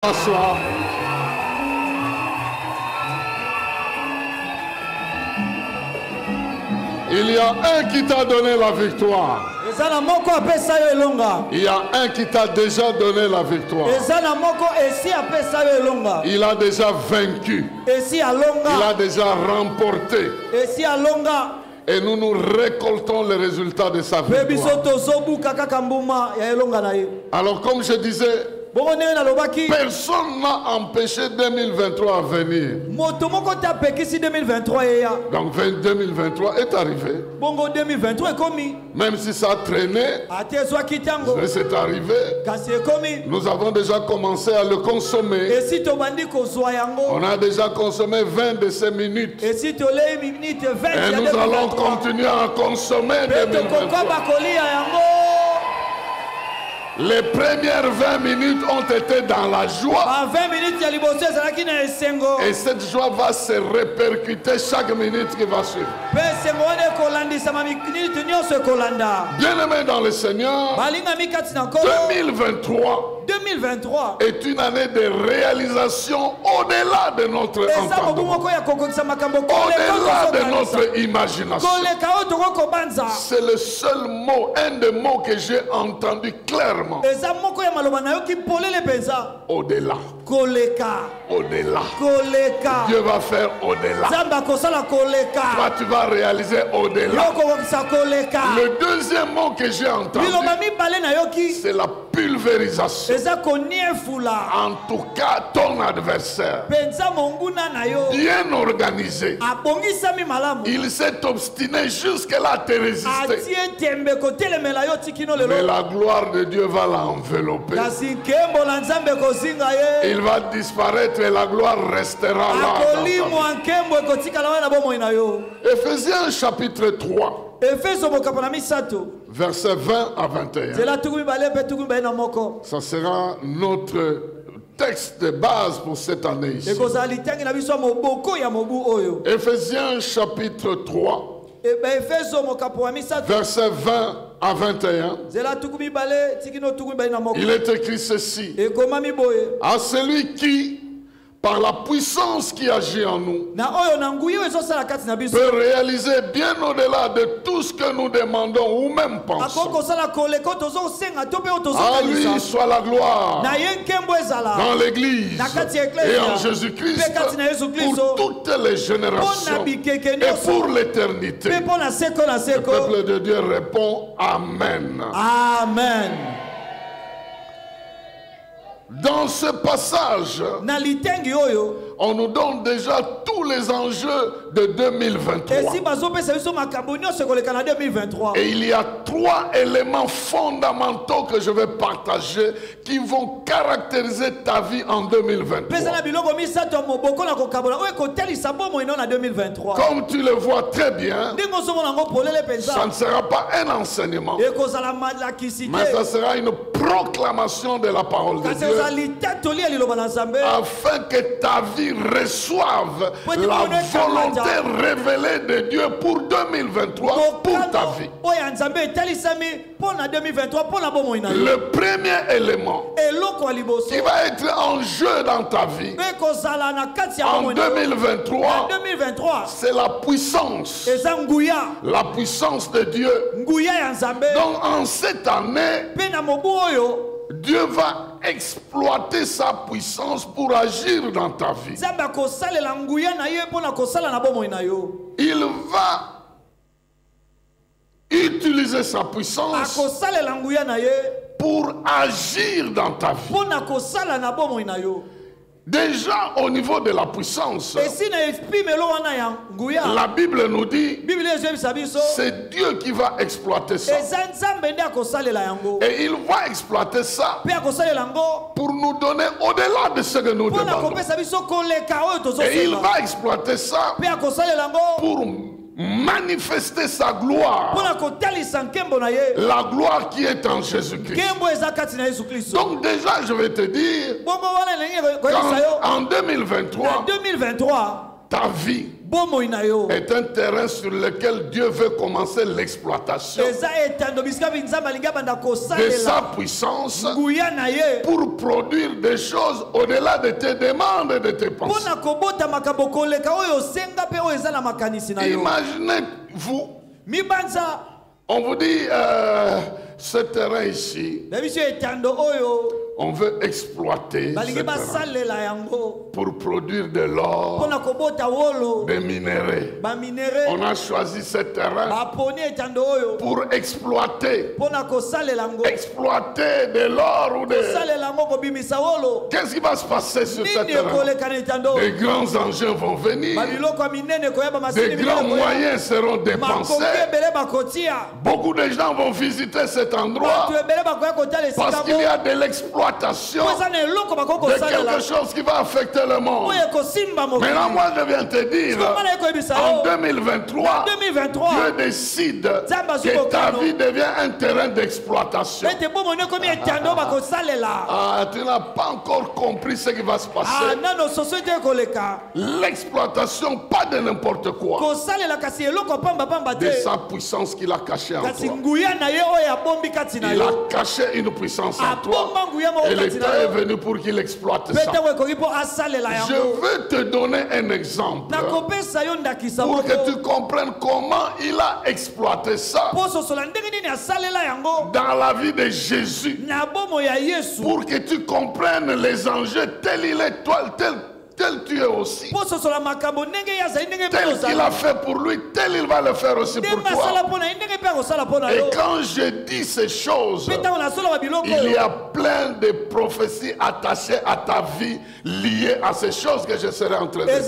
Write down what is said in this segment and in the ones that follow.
Bonsoir. Il y a un qui t'a donné la victoire. Il y a un qui t'a déjà donné la victoire. Il a déjà vaincu. Il a déjà remporté. Et nous nous récoltons les résultats de sa victoire. Alors comme je disais, personne n'a empêché 2023 à venir. Donc 2023 est arrivé. Même si ça a traîné, c'est arrivé. Nous avons déjà commencé à le consommer. On a déjà consommé 20 de ces minutes. Et nous allons continuer à consommer 2023. Les premières 20 minutes ont été dans la joie. Et cette joie va se répercuter chaque minute qui va suivre. Bien-aimés dans le Seigneur, 2023 est une année de réalisation au-delà de notre entendement, au-delà de notre imagination. C'est le seul mot, un des mots que j'ai entendu clairement. Au-delà. Au-delà. Dieu va faire au-delà. Toi, tu vas réaliser au-delà. Le deuxième mot que j'ai entendu, c'est la pulvérisation. En tout cas, ton adversaire, bien organisé, il s'est obstiné jusque-là à te résister. Mais la gloire de Dieu va l'envelopper. Il va disparaître et la gloire restera là. Éphésiens chapitre 3. Versets 20 à 21. Ça sera notre texte de base pour cette année ici. Éphésiens chapitre 3. Versets 20 à 21. Il est écrit ceci: à celui qui, par la puissance qui agit en nous, peut réaliser bien au-delà de tout ce que nous demandons ou même pensons. À lui soit la gloire dans l'Église et en Jésus-Christ pour toutes les générations et pour l'éternité. Le peuple de Dieu répond Amen. Amen. Dans ce passage, on nous donne déjà tous les enjeux de 2023. Et il y a 3 éléments fondamentaux que je vais partager qui vont caractériser ta vie en 2023. Comme tu le vois très bien, ça ne sera pas un enseignement, mais ça sera une proclamation de la parole de Dieu, afin que ta vie reçoive la volonté révélée de Dieu pour 2023, pour ta vie. Le premier élément qui va être en jeu dans ta vie en 2023, c'est la puissance de Dieu. Donc en cette année, Dieu va exploiter sa puissance pour agir dans ta vie. Il va utiliser sa puissance pour agir dans ta vie. Déjà au niveau de la puissance, la Bible nous dit c'est Dieu qui va exploiter ça. Et il va exploiter ça pour nous donner au-delà de ce que nous demandons. Et il va exploiter ça pour manifester sa gloire, la gloire qui est en Jésus-Christ. Donc déjà je vais te dire, en 2023, ta vie est un terrain sur lequel Dieu veut commencer l'exploitation de sa puissance pour produire des choses au-delà de tes demandes et de tes pensées. Imaginez-vous, on vous dit ce terrain ici, on veut exploiter ce terrain pour produire de l'or, des minéraux. On a choisi ce terrain pour exploiter de l'or ou de... Qu'est-ce qui va se passer sur ce terrain? Des grands engins vont venir, des grands moyens seront dépensés. Beaucoup de gens vont visiter cet endroit parce qu'il y a de l'exploitation de quelque chose qui va affecter le monde. Maintenant, moi je viens te dire, en 2023, Dieu décide que ta vie devient un terrain d'exploitation. Tu n'as pas encore compris ce qui va se passer. L'exploitation, pas de n'importe quoi, de sa puissance qu'il a cachée en toi. Il a caché une puissance en toi. Et l'État est venu pour qu'il exploite ça. Je veux te donner un exemple pour que tu comprennes comment il a exploité ça dans la vie de Jésus. Pour que tu comprennes les enjeux tel il est, tel tu es aussi. Tel qu'il a fait pour lui, tel il va le faire aussi pour toi. Et quand je dis ces choses, il y a plein de prophéties attachées à ta vie, liées à ces choses que je serai en train de dire.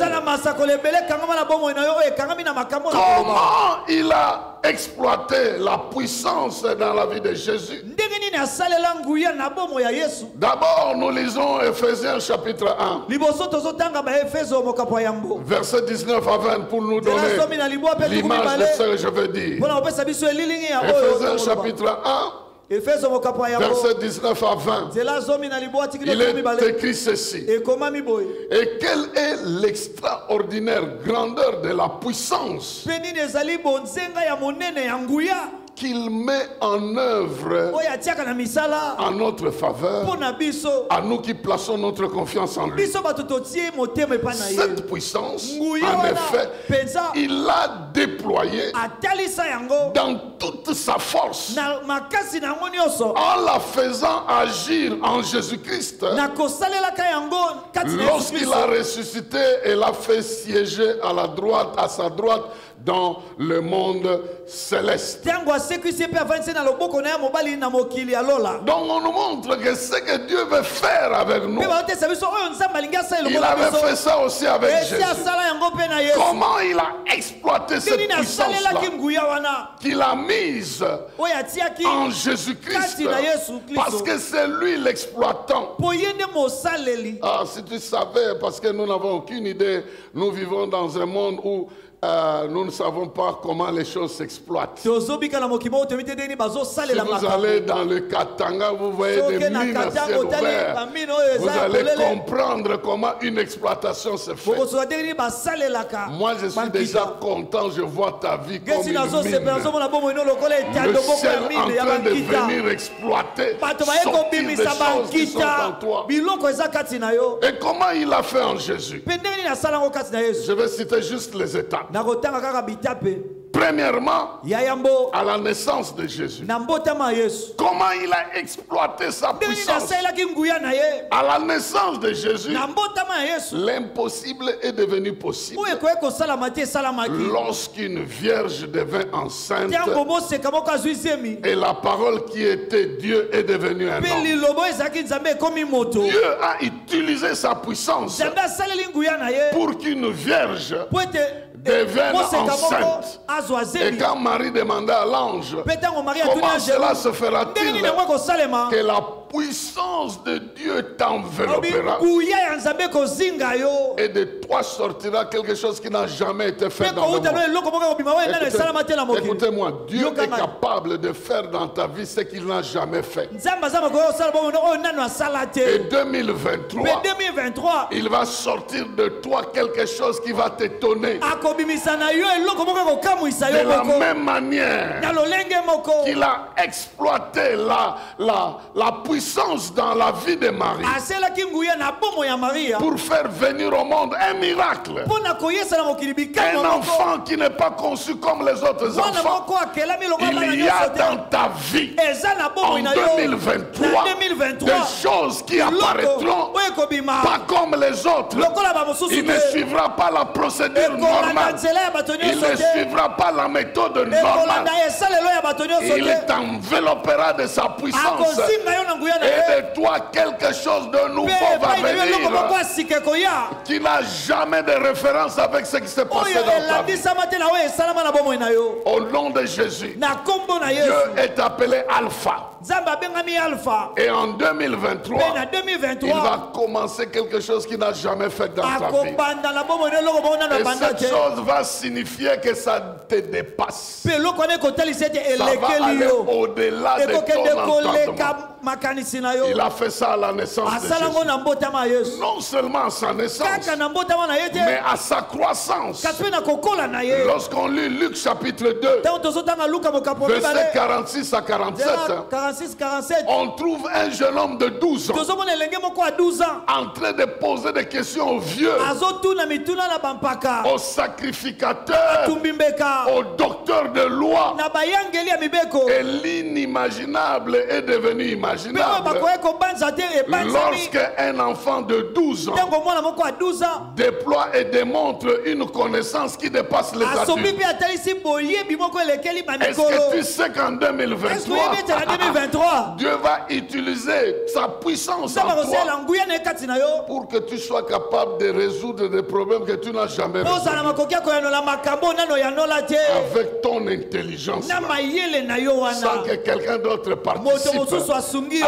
Comment il a exploité la puissance dans la vie de Jésus? D'abord, nous lisons Ephésiens chapitre 1. Verset 19 à 20 pour nous donner l'image de ce que je veux dire. Ephésiens chapitre 1. Verset 19 à 20. Il est écrit ceci. Et quelle est l'extraordinaire grandeur de la puissance qu'il met en œuvre en notre faveur, à nous qui plaçons notre confiance en lui. Cette puissance, en effet, il l'a déployée dans toute sa force, en la faisant agir en Jésus-Christ. Lorsqu'il a ressuscité et l'a fait siéger à sa droite, dans le monde céleste. Donc on nous montre que ce que Dieu veut faire avec nous, il avait fait ça aussi avec Jésus. Comment il a exploité cette puissance-là qu'il a mise en Jésus-Christ, parce que c'est lui l'exploitant. Ah, si tu savais, parce que nous n'avons aucune idée, nous vivons dans un monde où nous ne savons pas comment les choses s'exploitent. Si vous allez dans le Katanga, vous voyez des mines à ciel ouvert. Vous allez comprendre comment une exploitation se fait. Moi, je suis déjà content, je vois ta vie comme une mine. Le ciel en train de venir exploiter, sortir des choses qui sont en toi. Et comment il a fait en Jésus? Je vais citer juste les étapes. Premièrement, à la naissance de Jésus. Comment il a exploité sa puissance? À la naissance de Jésus, l'impossible est devenu possible. Lorsqu'une vierge devint enceinte et la parole qui était Dieu est devenue un homme. Dieu a utilisé sa puissance pour qu'une vierge devienne enceinte. Et quand Marie demanda à l'ange, comment cela se fera-t-il que la puissance de Dieu t'enveloppera. Et de toi sortira quelque chose qui n'a jamais été fait dans le monde. Écoutez-moi, Dieu est capable de faire dans ta vie ce qu'il n'a jamais fait. Et 2023, il va sortir de toi quelque chose qui va t'étonner. De la même manière qu'il a exploité la puissance dans la vie de Marie pour faire venir au monde un miracle. Un enfant qui n'est pas conçu comme les autres enfants. Il y a dans ta vie en 2023 des choses qui apparaîtront pas comme les autres. Il ne suivra pas la procédure normale. Il ne suivra pas la méthode normale. Il t'enveloppera de sa puissance. Et de toi, quelque chose de nouveau va venir qui n'a jamais de référence avec ce qui s'est passé dans ta vie. Au nom de Jésus, Dieu est appelé Alpha. Et en 2023, il va commencer quelque chose qu'il n'a jamais fait dans ta vie. Et cette chose va signifier que ça te dépasse. Ça va aller au-delà de ton entendement. Il a fait ça à la naissance de Jésus. Non seulement à sa naissance, mais à sa croissance. Lorsqu'on lit Luc chapitre 2, versets 46 à 47, on trouve un jeune homme de 12 ans en train de poser des questions aux vieux, aux sacrificateurs, aux docteurs de loi. Et l'inimaginable est devenu imaginable. Lorsqu'un enfant de 12 ans déploie et démontre une connaissance qui dépasse les adultes. Est-ce que tu sais qu'en 2023, Dieu va utiliser sa puissance en toi pour que tu sois capable de résoudre des problèmes que tu n'as jamais résolus avec ton intelligence, sans que quelqu'un d'autre participe,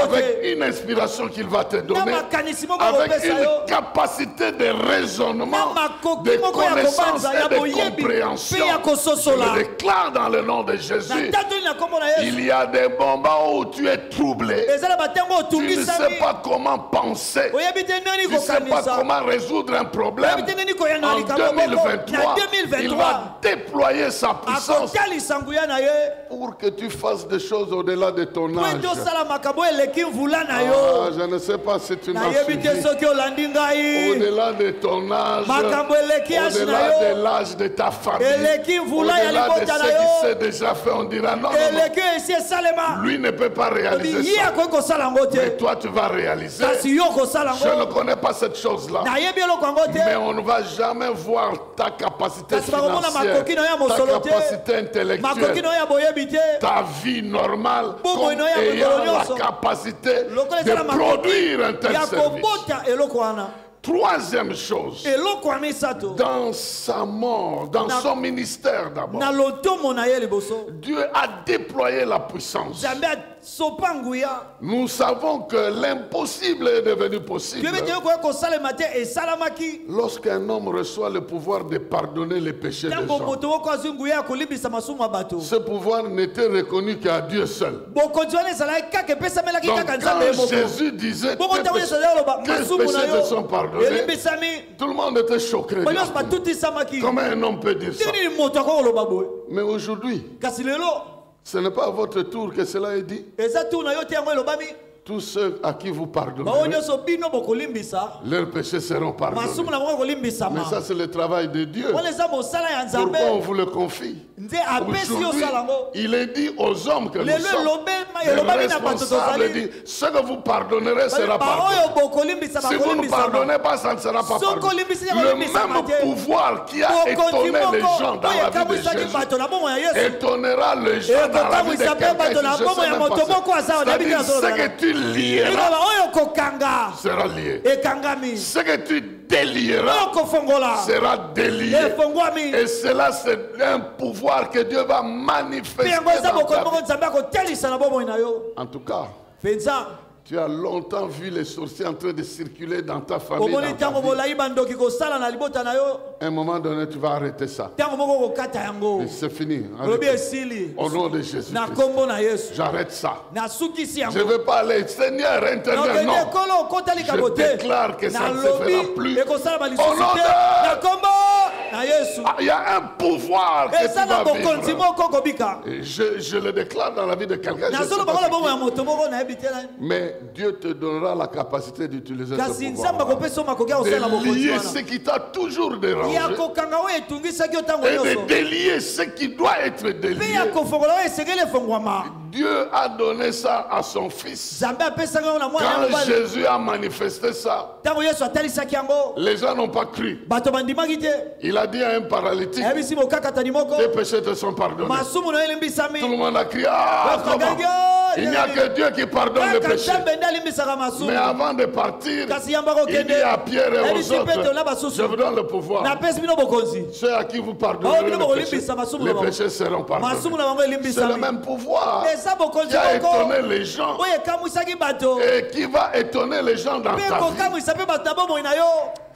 avec une inspiration qu'il va te donner, avec une capacité de raisonnement, de connaissance et de compréhension. Je le déclare dans le nom de Jésus. Il y a des moments où tu es troublé. Tu ne sais pas comment penser. Tu ne sais pas comment résoudre un problème. En 2023, il va déployer sa puissance pour que tu fasses des choses au-delà de ton âge. Je ne sais pas si tu m'as suivi. Au-delà de ton âge, au-delà de l'âge de ta famille, au-delà de ce qui s'est déjà fait, on dira non, lui ne peut pas réaliser ça. Mais toi tu vas réaliser. Je ne connais pas cette chose-là, mais on ne va jamais voir ta capacité financière, ta capacité intellectuelle, ta vie normale comme ayant la capacité de produire un tel service. Troisième chose, dans sa mort, dans son ministère d'abord, Dieu a déployé la puissance. Nous savons que l'impossible est devenu possible lorsqu'un homme reçoit le pouvoir de pardonner les péchés des gens. Ce pouvoir n'était reconnu qu'à Dieu seul. Donc quand Jésus disait que les péchés te sont pardonnés, tout le monde était choqué. Comment un homme peut dire ça? Mais aujourd'hui, ce n'est pas à votre tour que cela est dit. Tous ceux à qui vous pardonnez, leurs péchés seront pardonnés. Mais ça, c'est le travail de Dieu. Pourquoi on vous le confie? Aujourd'hui, il est dit aux hommes que nous sommes les responsables. Dit, ce que vous pardonnerez sera pardonné. Si vous ne pardonnez pas, ça ne sera pas pardonné. Le même pouvoir qui a étonné les gens dans la vie de Jésus étonnera les gens dans la vie de quelqu'un qui c'est-à-dire ce que tu lieras sera lié. Ce que tu délieras sera délié. Et cela, c'est un pouvoir que Dieu va manifester dans ta vie. En tout cas, Tu as longtemps vu les sorciers en train de circuler dans ta famille. Dans ta à un moment donné, tu vas arrêter ça. C'est fini. Au nom de Jésus. J'arrête ça. Je ne veux pas aller. Seigneur, interviens. Non. Je déclare que ça ne se fera plus. Au nom de... Il y a un pouvoir que tu vas vivre. Et je le déclare dans la vie de quelqu'un. Mais Dieu te donnera la capacité d'utiliser ce pouvoir. De lier ce qui t'a toujours dérangé. Et de délier ce qui doit être délié. Dieu a donné ça à son fils. Quand Jésus a manifesté ça, les gens n'ont pas cru. Il a dit à un paralytique, tes péchés te sont pardonnés. Tout le monde a crié, ah, comment? Il n'y a que Dieu qui pardonne les péchés. Mais avant de partir, il dit à Pierre et aux autres, je vous donne le pouvoir. Ceux à qui vous pardonnerez les péchés seront pardonnés. C'est le même pouvoir qui a étonné les gens et qui va étonner les gens dans ta vie.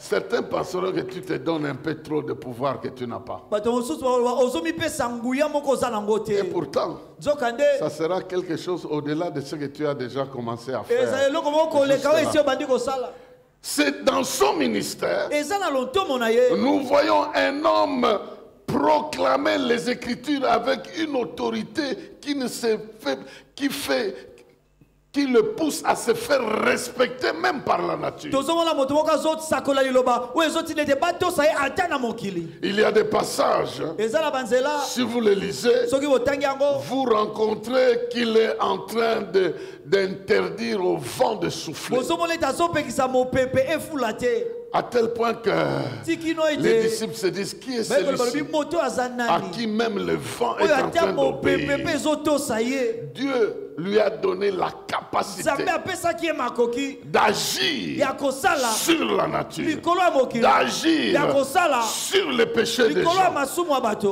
Certains penseront que tu te donnes un peu trop de pouvoir que tu n'as pas. Et pourtant, ça sera quelque chose au-delà de ce que tu as déjà commencé à faire. C'est dans son ministère, nous voyons un homme proclamer les Écritures avec une autorité qui le pousse à se faire respecter même par la nature. Il y a des passages, si vous les lisez, vous rencontrez qu'il est en train d'interdire au vent de souffler. À tel point que les disciples se disent, qui est celui-ci à qui même le vent est en train d'obéir? Dieu lui a donné la capacité d'agir sur la nature, d'agir sur les péchés des gens.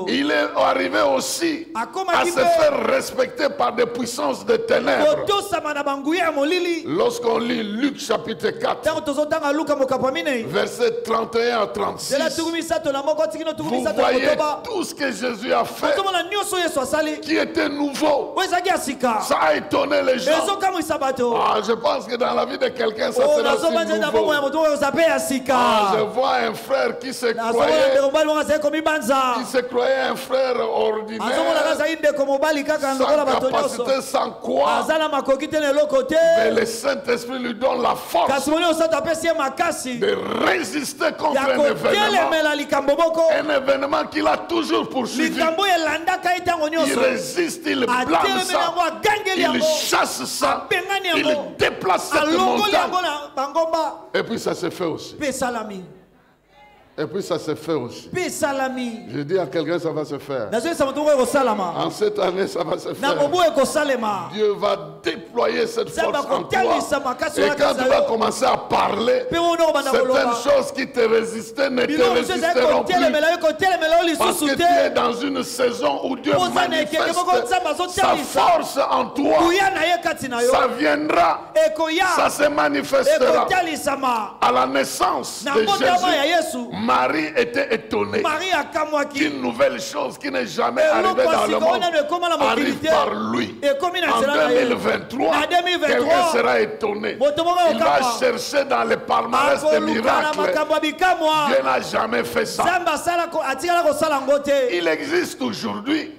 Il est arrivé aussi à se faire respecter par des puissances de ténèbres. Lorsqu'on lit Luc chapitre 4, versets 31 à 36, vous voyez tout ce que Jésus a fait qui était nouveau. Ça a étonné les gens. Ah, je pense que dans la vie de quelqu'un, ça sera aussi nouveau. Ah, je vois un frère qui se croyait un frère ordinaire, sans capacité, sans quoi. Mais le Saint-Esprit lui donne la force de résister contre un événement qu'il a toujours poursuivi. Il résiste, il blâme ça, il chasse ça, il déplace cette montagne. Et puis ça se fait aussi. Et puis ça se fait aussi. Je dis à quelqu'un, ça va se faire. En cette année, ça va se faire. Dieu va déployer cette force en toi. Et quand tu vas commencer à parler, certaines choses qui te résistaient ne te résisteront plus. Parce que tu es dans une saison où Dieu manifeste sa force en toi. Ça viendra. Ça se manifestera. À la naissance de Jésus, Marie était étonnée qu'une nouvelle chose qui n'est jamais arrivée dans le monde arrive par lui. En 2023, quelqu'un sera étonné. Il va chercher dans les palmarès des miracles. Dieu n'a jamais fait ça. Il existe aujourd'hui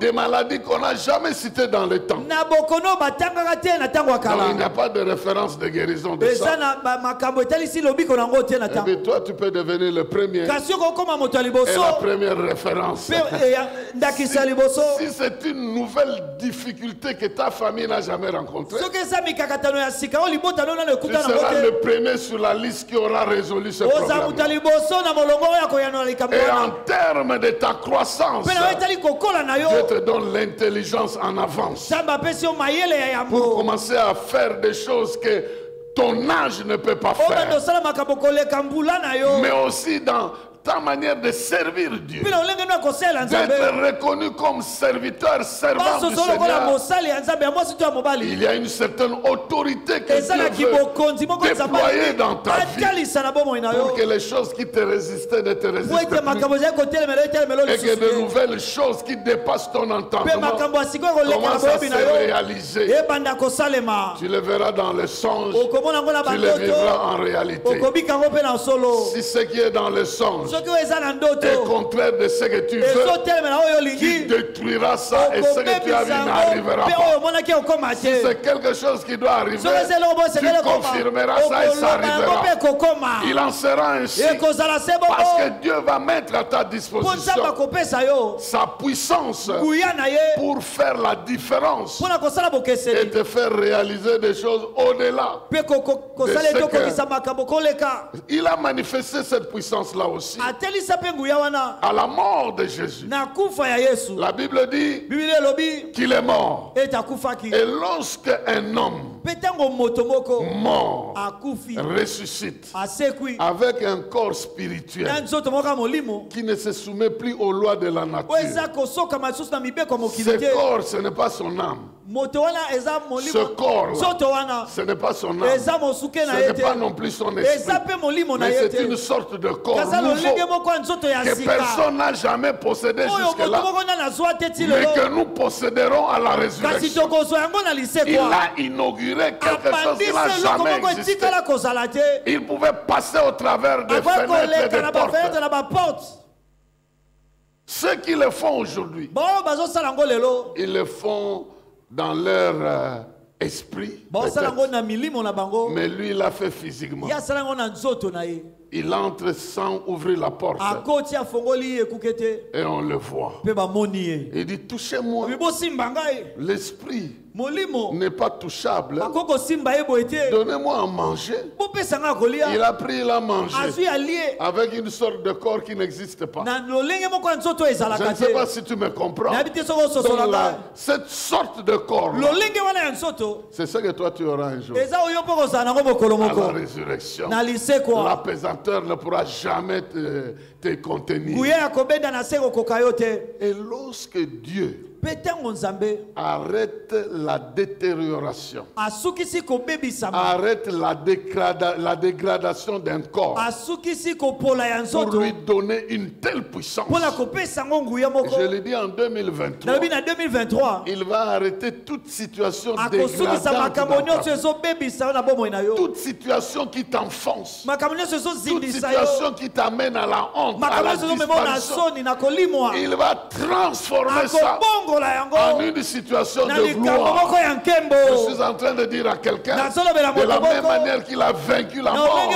des maladies qu'on n'a jamais citées dans le temps. Alors, il n'y a pas de référence de guérison de ça. Et toi, tu peux devenir le premier et la première référence. Si c'est une nouvelle difficulté que ta famille n'a jamais rencontrée, tu seras le premier sur la liste qui aura résolu ce problème. Et en termes de ta croissance, Dieu te donne l'intelligence en avance pour commencer à faire des choses que ton âge ne peut pas faire. Mais aussi dans ta manière de servir Dieu, d'être reconnu comme serviteur, servant du Seigneur, il y a une certaine autorité que Dieu veut déployer dans ta vie pour que les choses qui te résistaient ne te résistent plus et que de nouvelles choses qui dépassent ton entendement commencent à se réaliser. Tu le verras dans le songe, tu le vivras en réalité. Si ce qui est dans le songe est contraire de ce que tu veux, tu détruiras ça et ce que tu as vu n'arrivera pas. Si c'est quelque chose qui doit arriver, tu confirmeras ça et ça arrivera. Il en sera ainsi parce que Dieu va mettre à ta disposition sa puissance pour faire la différence et te faire réaliser des choses au-delà de ce que... Il a manifesté cette puissance-là aussi à la mort de Jésus. La Bible dit qu'il est mort. Et lorsque un homme mort ressuscite avec un corps spirituel qui ne se soumet plus aux lois de la nature, ce corps, ce n'est pas son âme. Ce corps, ce n'est pas son âme. Ce n'est pas non plus son esprit. Mais c'est une sorte de corps nouveau que personne n'a jamais possédé jusque-là, mais que nous posséderons à la résurrection. Il a inauguré quelque chose qui n'a jamais existé. Il pouvait passer au travers des fenêtres et des portes. Ceux qui le font aujourd'hui, ils le font dans leur esprit, mais lui il l'a fait physiquement. Il entre sans ouvrir la porte et on le voit. Il dit touchez-moi. L'esprit n'est pas touchable. Donnez-moi à manger. Il a pris, il a mangé avec une sorte de corps qui n'existe pas. Je ne sais pas si tu me comprends. Donc là, cette sorte de corps, c'est ce que toi tu auras un jour. À la résurrection, l'apaisanteur ne pourra jamais te contenir. Et lorsque Dieu arrête la détérioration, arrête la dégradation d'un corps pour lui donner une telle puissance. Je l'ai dit en 2023, il va arrêter toute situation dégradante, toute situation qui t'enfonce, toute situation qui t'amène à la honte, à la disparition. Il va transformer ça en une situation de gloire. Je suis en train de dire à quelqu'un, de la même manière qu'il a vaincu la mort,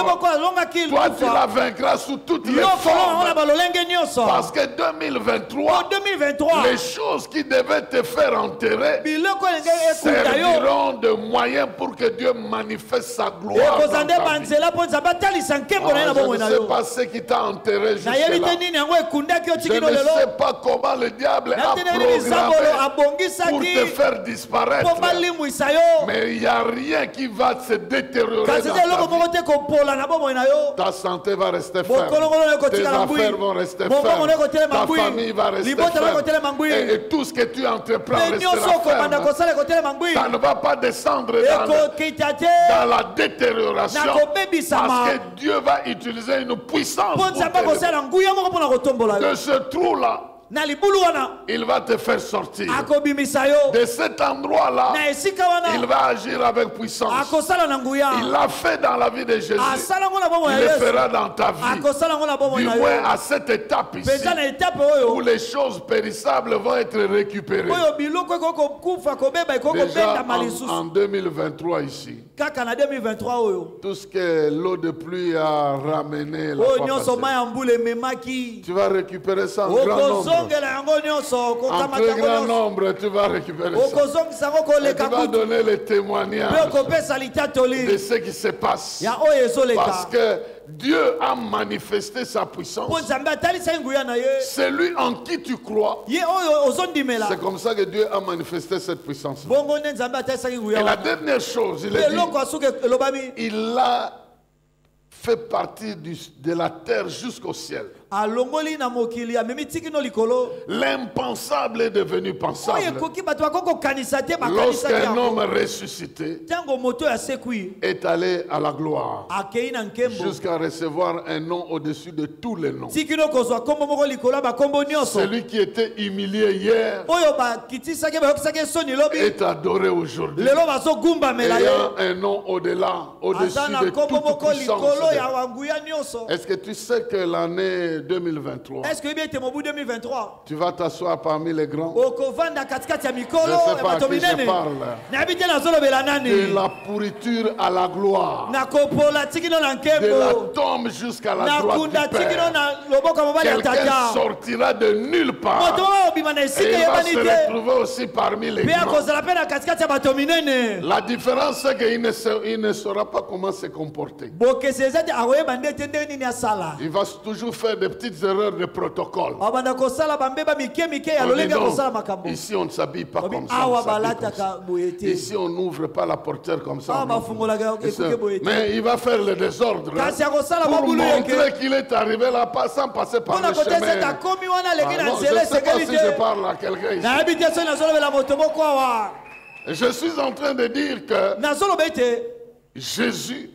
toi tu la vaincras sous toutes les formes. Parce que 2023, les choses qui devaient te faire enterrer serviront de moyen pour que Dieu manifeste sa gloire dans ta vie. Je ne sais pas ce qui t'a enterré jusque-là. Je ne sais pas comment le diable a programmé pour te faire disparaître. Mais il n'y a rien qui va se détériorer dans ta vie. Ta santé va rester ferme. Tes affaires vont rester fermes. Ta famille va rester ferme. Et tout ce que tu entreprends restera ferme. Ça ne va pas descendre dans la détérioration. Parce que Dieu va utiliser une puissance pour de ce trou-là. Il va te faire sortir de cet endroit-là. Il va agir avec puissance. Il l'a fait dans la vie de Jésus. Il le fera dans ta vie. Du moins à cette étape ici où les choses périssables vont être récupérées. Déjà en 2023 ici, tout ce que l'eau de pluie a ramené la fois passée, tu vas récupérer ça en grand nombre. En très grand nombre, tu vas récupérer ça. Et tu vas donner le témoignage de ce qui se passe. Parce que Dieu a manifesté sa puissance. C'est lui en qui tu crois. C'est comme ça que Dieu a manifesté cette puissance. Et la dernière chose, il a fait partie de la terre jusqu'au ciel. L'impensable est devenu pensable. Lorsqu'un homme ressuscité est allé à la gloire jusqu'à recevoir un nom au-dessus de tous les noms. Celui qui était humilié hier est adoré aujourd'hui, ayant un nom au-delà, au-dessus de toute puissance. Est-ce que tu sais que l'année 2023, tu vas t'asseoir parmi les grands? Je ne sais pas à qui je parle. De la pourriture à la gloire, de la tombe jusqu'à la droite du Père. Quelqu'un sortira de nulle part et il va se retrouver aussi parmi les grands. La différence, c'est qu'il ne saura pas comment se comporter. Il va toujours faire des petites erreurs de protocole. Ici, on ne s'habille pas comme ça. Ici, on n'ouvre pas la portière comme ça. Mais il va faire le désordre pour montrer qu'il est arrivé là sans passer par le chemin. Je ne sais pas si je parle à quelqu'un ici. Je suis en train de dire que Jésus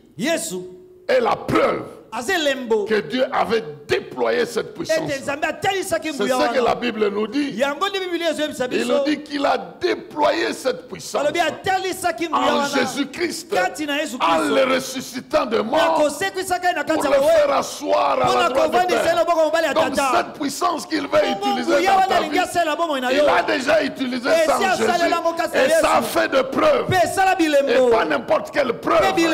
est la preuve que Dieu avait déployé cette puissance. C'est ce que la Bible nous dit. Il nous dit qu'il a déployé cette puissance en Jésus-Christ, en le ressuscitant de mort, pour le faire asseoir à la droite du Père. Donc cette puissance qu'il veut utiliser dans ta vie, il a déjà utilisé ça en Jésus. Et ça fait de preuves. Et pas n'importe quelle preuve. Il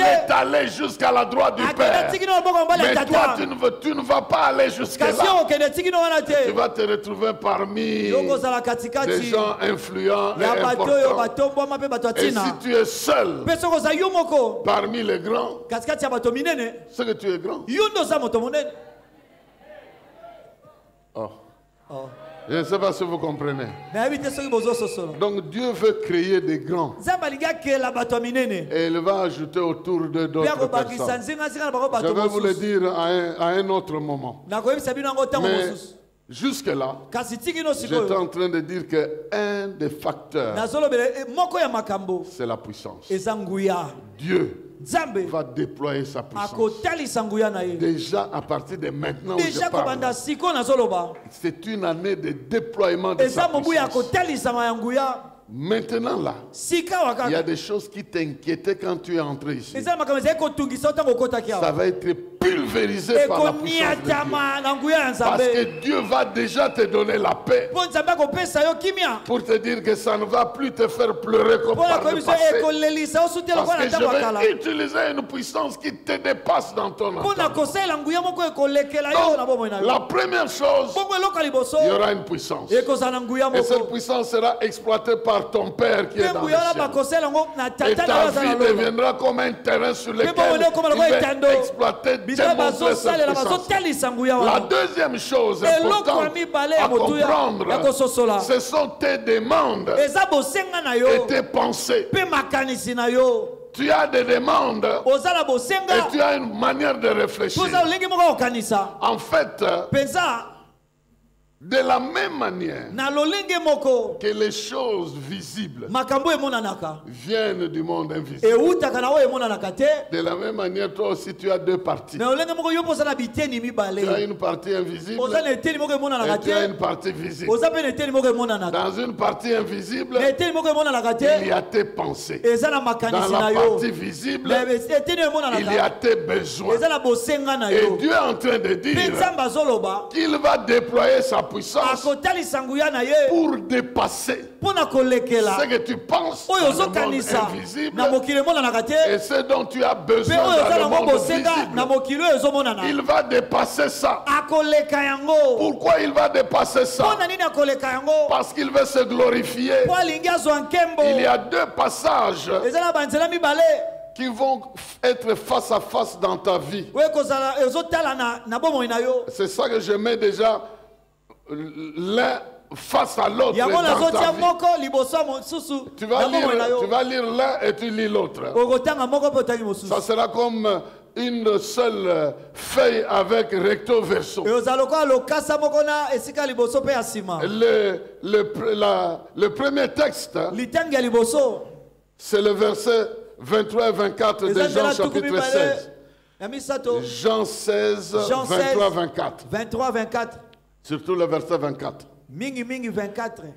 est allé jusqu'à la droite du Père. Mais toi, tu ne vas pas aller jusqu'à là. Tu vas te retrouver parmi des gens influents et importants. Et si tu es seul parmi les grands, c'est que tu es grand. Oh. Je ne sais pas si vous comprenez. Donc Dieu veut créer des grands. Et il va ajouter autour de d'autres personnes. Je vais vous le dire à un autre moment. Mais jusque-là, j'étais en train de dire qu'un des facteurs, c'est la puissance. Dieu va déployer sa puissance. Déjà à partir de maintenant où je parle, c'est une année de déploiement de sa puissance. Maintenant là, il y a des choses qui t'inquiétaient quand tu es entré ici. Ça va être pulvérisé par la puissance de Dieu. Parce que Dieu va déjà te donner la paix pour te dire que ça ne va plus te faire pleurer comme par le passé. Parce que je vais utiliser une puissance qui te dépasse dans ton entendement. Donc, la première chose, il y aura une puissance. Et cette puissance sera exploitée par ton Père qui est dans le ciel. Et ta vie deviendra comme un terrain sur lequel il va exploiter, démontrer cette puissance. La deuxième chose importante à comprendre, ce sont tes demandes et tes pensées. Tu as des demandes et tu as une manière de réfléchir. En fait, de la même manière que les choses visibles viennent du monde invisible, de la même manière, toi aussi tu as deux parties. Tu as une partie invisible et tu as une partie visible. Dans une partie invisible, il y a tes pensées. Dans la partie visible, il y a tes besoins. Et Dieu est en train de dire qu'il va déployer sa puissance pour dépasser ce que tu penses dans le monde invisible et ce dont tu as besoin dans le monde visible. Il va dépasser ça. Pourquoi il va dépasser ça? Parce qu'il veut se glorifier. Il y a deux passages qui vont être face à face dans ta vie. C'est ça que je mets déjà l'un face à l'autre dans ta vie. Tu vas lire l'un et tu lis l'autre. Ça sera comme une seule feuille avec recto verso. Le premier texte, c'est le verset 23 et 24 de Jean chapitre 16. Jean 16, 23 24. 23-24. Surtout le verset 24.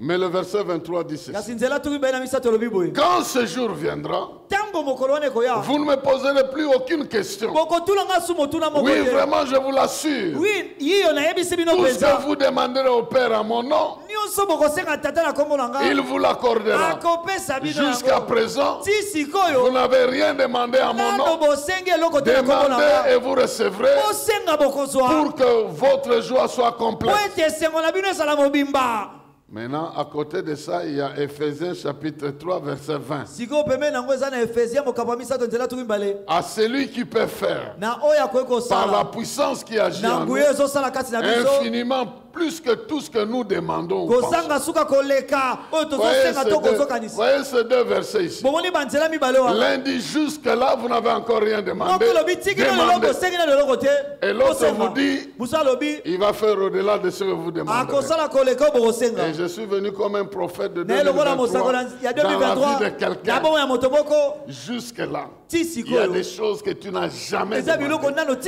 Mais le verset 23 dit ceci. Quand ce jour viendra, vous ne me poserez plus aucune question. Oui, vraiment, je vous l'assure. Tout ce que vous demanderez au Père à mon nom, il vous l'accordera. Jusqu'à présent, vous n'avez rien demandé à mon nom. Demandez et vous recevrez pour que votre joie soit complète. Maintenant, à côté de ça, il y a Éphésiens chapitre 3, verset 20. À celui qui peut faire, par la puissance qui agit en nous, infiniment plus que tout ce que nous demandons. Voyez ces deux versets ici. L'un dit jusque-là, vous n'avez encore rien demandé. Et l'autre vous dit, il va faire au-delà de ce que vous demandez. Et je suis venu comme un prophète de 2023 dans la vie de quelqu'un. Jusque-là, il y a des choses que tu n'as jamais demandées,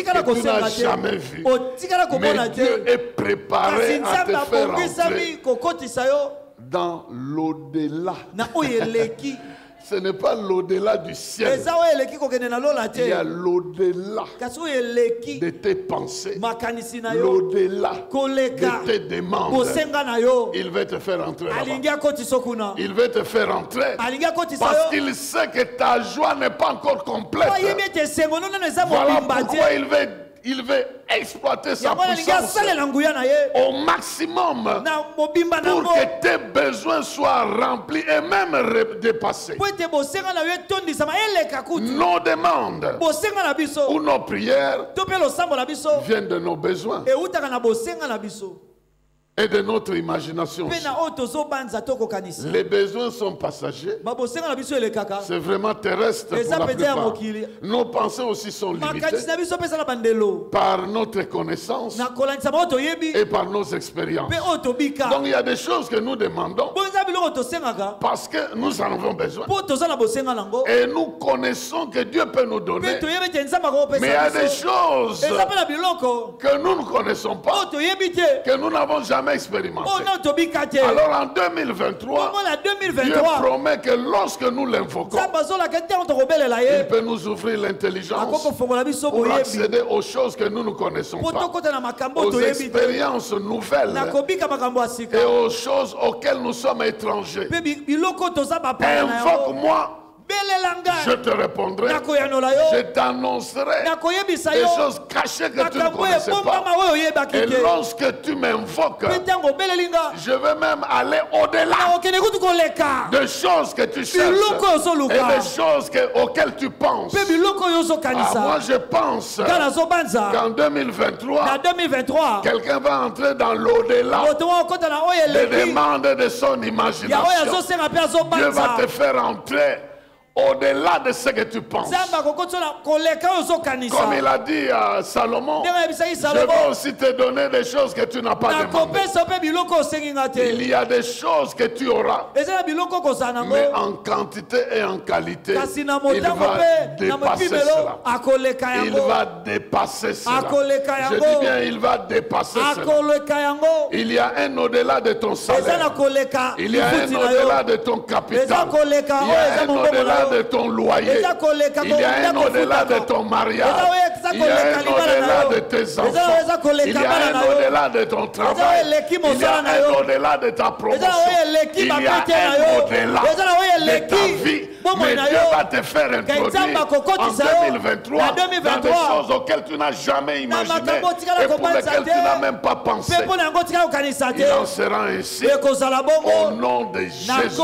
que tu n'as jamais vues. Mais Dieu est préparé à te faire entrer dans l'au-delà. Ce n'est pas l'au-delà du ciel. Il y a l'au-delà de tes pensées, l'au-delà de tes demandes. Il veut te faire entrer là-bas. Il veut te faire entrer parce qu'il sait que ta joie n'est pas encore complète. Voilà pourquoi il veut exploiter sa puissance au maximum pour que tes besoins soient remplis et même dépassés. Nos demandes ou nos prières viennent de nos besoins et de notre imagination. Les besoins sont passagers. C'est vraiment terrestre pour la plupart. Nos pensées aussi sont limitées par notre connaissance et par nos expériences. Donc il y a des choses que nous demandons parce que nous en avons besoin. Et nous connaissons que Dieu peut nous donner. Mais il y a des choses que nous ne connaissons pas, que nous n'avons jamais expérimenté. Alors en 2023, Dieu promet que lorsque nous l'invoquons, il peut nous ouvrir l'intelligence pour accéder aux choses que nous ne connaissons pas, aux expériences nouvelles et aux choses auxquelles nous sommes étrangers. Invoque-moi, je te répondrai, je t'annoncerai des choses cachées que tu ne connaissais pas. Et lorsque tu m'invoques, je vais même aller au-delà de choses que tu cherches et des choses auxquelles tu penses. Moi je pense qu'en 2023, quelqu'un va entrer dans l'au-delà des demandes de son imagination. Dieu va te faire entrer au-delà de ce que tu penses. Comme il a dit à Salomon, je vais aussi te donner des choses que tu n'as pas demandées. Il y a des choses que tu auras, mais en quantité et en qualité, il va dépasser cela. Il va dépasser cela. Je dis bien, il va dépasser cela. Il y a un au-delà de ton salaire. Il y a un au-delà de ton capital. Il y a un au-delà de ton loyer, il y a un au-delà de ton mariage, il y a un au-delà de tes enfants, il y a un au-delà de ton travail, il y a un au-delà de ta promotion, il y a un au-delà de ta vie. Mais Dieu va te faire introduire en 2023 dans des choses auxquelles tu n'as jamais imaginé et pour lesquelles tu n'as même pas pensé. Il en sera ainsi au nom de Jésus-Christ.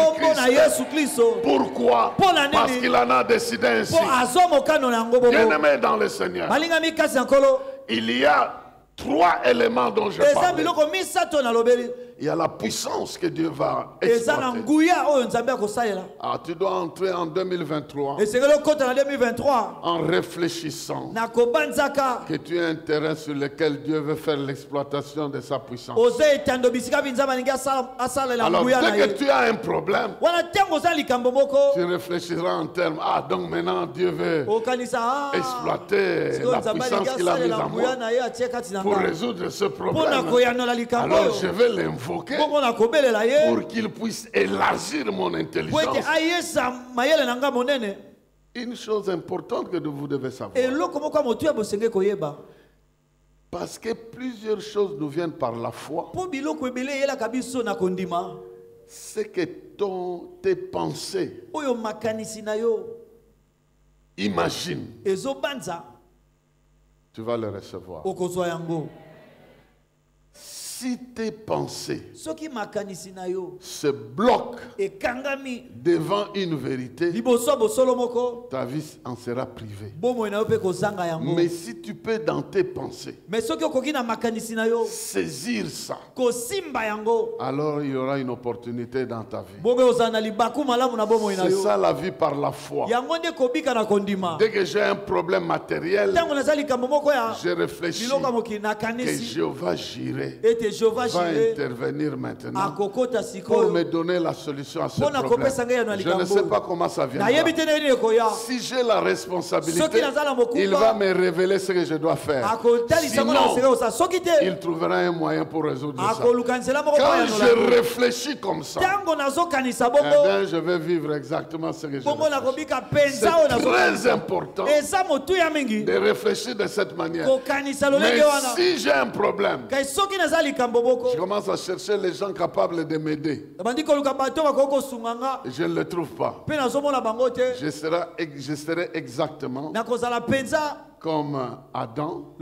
Pourquoi? Parce qu'il en a décidé ainsi. Bien-aimé dans le Seigneur, il y a trois éléments dont je parle. il y a la puissance que Dieu va exploiter. Tu dois entrer en 2023 en réfléchissant que tu as intérêt sur lequel Dieu veut faire l'exploitation de sa puissance. Alors dès que tu as un problème, tu réfléchiras en termes, donc maintenant Dieu veut exploiter la puissance qu'il a mise en moi pour résoudre ce problème. Alors je vais l'invoquer pour qu'il puisse élargir mon intelligence. Une chose importante que vous devez savoir. Parce que plusieurs choses nous viennent par la foi. C'est que tes pensées, imagine, tu vas le recevoir. Si tes pensées se bloquent devant une vérité, ta vie en sera privée. Mais si tu peux dans tes pensées saisir ça, alors il y aura une opportunité dans ta vie. C'est ça la vie par la foi. Dès que j'ai un problème matériel, je réfléchis que Jéhovah girait. Va intervenir maintenant pour me donner la solution à ce problème. Je ne sais pas comment ça viendra. Si j'ai la responsabilité, il va me révéler ce que je dois faire. Sinon, il trouvera un moyen pour résoudre ça. Quand je réfléchis comme ça, je vais vivre exactement ce que je veux faire. C'est très important de réfléchir de cette manière. Mais si j'ai un problème, je commence à chercher les gens capables de m'aider. Je ne le trouve pas. Je serai exactement comme Adam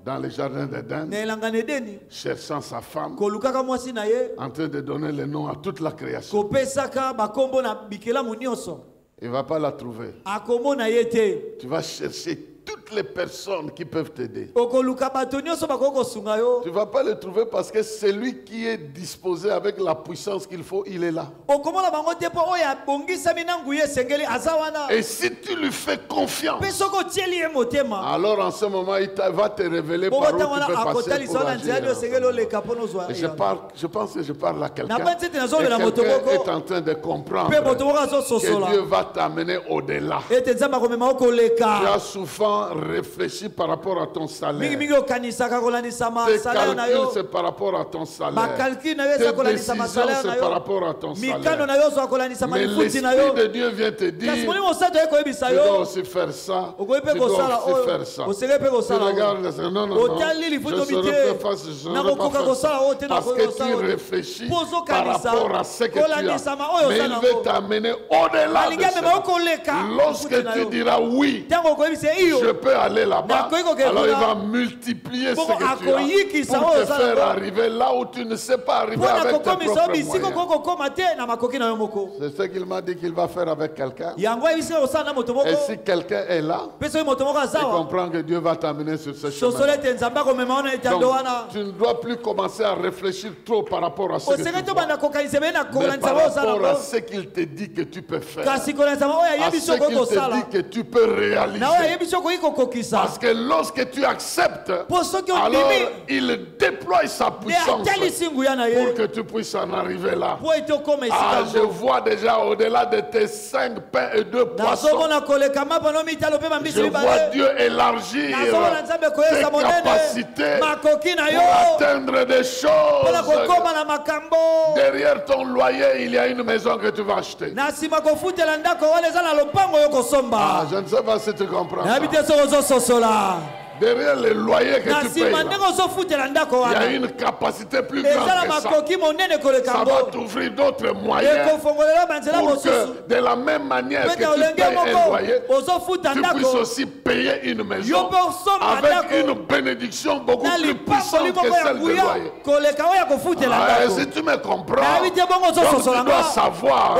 dans le jardin d'Éden, cherchant sa femme, en train de donner le nom à toute la création. Il ne va pas la trouver. Tu vas chercher toutes les personnes qui peuvent t'aider. Tu ne vas pas le trouver parce que c'est lui qui est disposé avec la puissance qu'il faut, il est là. Et si tu lui fais confiance, alors en ce moment il va te révéler par où tu peux passer pour agir. Je pense que je parle à quelqu'un. Et quelqu'un est en train de comprendre que Dieu va t'amener au-delà. Tu as souvent réfléchi par rapport à ton salaire. Tes calculs, c'est par rapport à ton salaire. Tes décisions, c'est par rapport à ton salaire. Mais l'Esprit de Dieu vient te dire, tu dois aussi faire ça, tu dois aussi faire ça. Tu regardes, non, je ne serai pas faire ça. Parce que tu réfléchis par rapport à ce que tu as. Mais il veut t'amener au-delà de ça. Lorsque tu diras oui, je peux aller là-bas, alors il va multiplier ce que tu as pour te faire arriver là où tu ne sais pas arriver avec tes propres moyens. C'est ce qu'il m'a dit qu'il va faire avec quelqu'un. Et si quelqu'un est là, il comprend que Dieu va t'amener sur ce chemin. Donc, tu ne dois plus commencer à réfléchir trop par rapport à ce que tu vois, mais par rapport à ce qu'il te dit que tu peux faire, à ce qu'il te dit que tu peux réaliser. Parce que lorsque tu acceptes, alors il déploie sa puissance pour que tu puisses en arriver là. Je vois déjà au-delà de tes 5 pains et 2 poissons. Je vois Dieu élargir tes capacités pour atteindre des choses. Derrière ton loyer, il y a une maison que tu vas acheter. Je ne sais pas si tu comprends ça. Derrière le loyer que tu payes, il y a une capacité plus grande que ça. Ça va t'ouvrir d'autres moyens pour que de la même manière que tu payes un loyer, tu puisses aussi payer une maison avec une bénédiction beaucoup plus puissante que celle du loyer. Si tu me comprends, donc tu dois savoir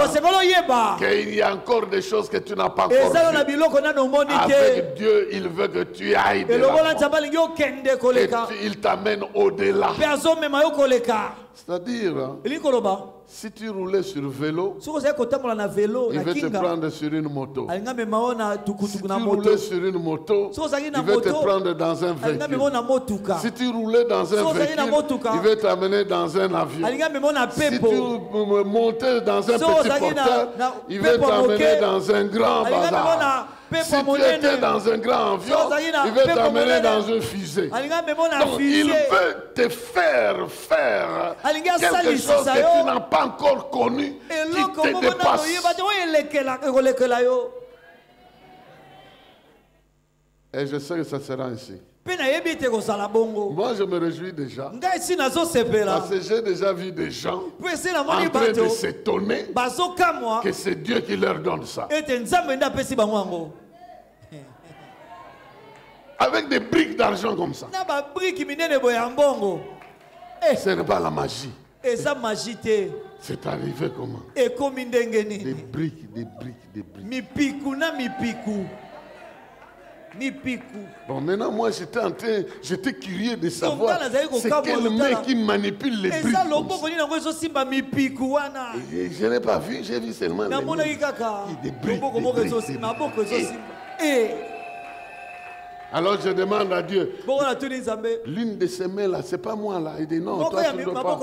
qu'il y a encore des choses que tu n'as pas encore vues. Avec Dieu, il veut que tu ailles de Et il t'amène au-delà. C'est-à-dire, si tu roulais sur vélo, il veut te prendre sur une moto. Si tu roulais sur une moto, il veut te prendre dans un véhicule. Si tu roulais dans un véhicule, il veut t'amener dans un avion. Si tu montais dans un petit porteur, il veut t'amener dans un grand bazar. Si tu étais dans un grand avion, il veut t'amener dans une fusée. Donc il veut te faire quelque chose que tu n'as pas encore connu, qui te dépasse. Et je sais que ça sera ainsi. Moi je me réjouis déjà. Parce que j'ai déjà vu des gens en train de s'étonner que c'est Dieu qui leur donne ça. Avec des briques d'argent comme ça. Ce n'est pas la magie. C'est arrivé comment? Des briques, des briques, des briques. Bon, maintenant, moi, j'étais curieux de savoir c'est quel mec qui manipule les briques. Je n'ai pas vu, j'ai vu seulement des briques. Alors je demande à Dieu, l'une de ces mains là, c'est pas moi là. Il dit non, toi tu ne dois pas.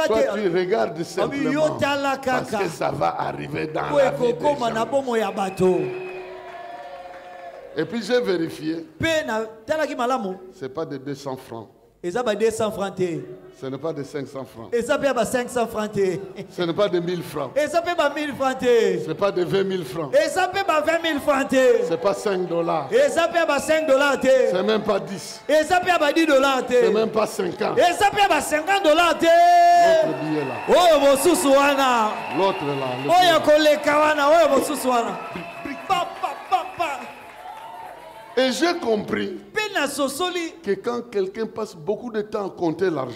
Toi tu regardes simplement parce que ça va arriver dans la vie des gens. Et puis j'ai vérifié. C'est pas de 200 francs. Ce n'est pas de 500 francs. Ce n'est pas de 1000 francs. Ce n'est pas de 20 000 francs. Ce n'est pas 5 dollars. C'est même pas 10. C'est même pas 50. L'autre billet là. L'autre là. Et j'ai compris que quand quelqu'un passe beaucoup de temps à compter l'argent,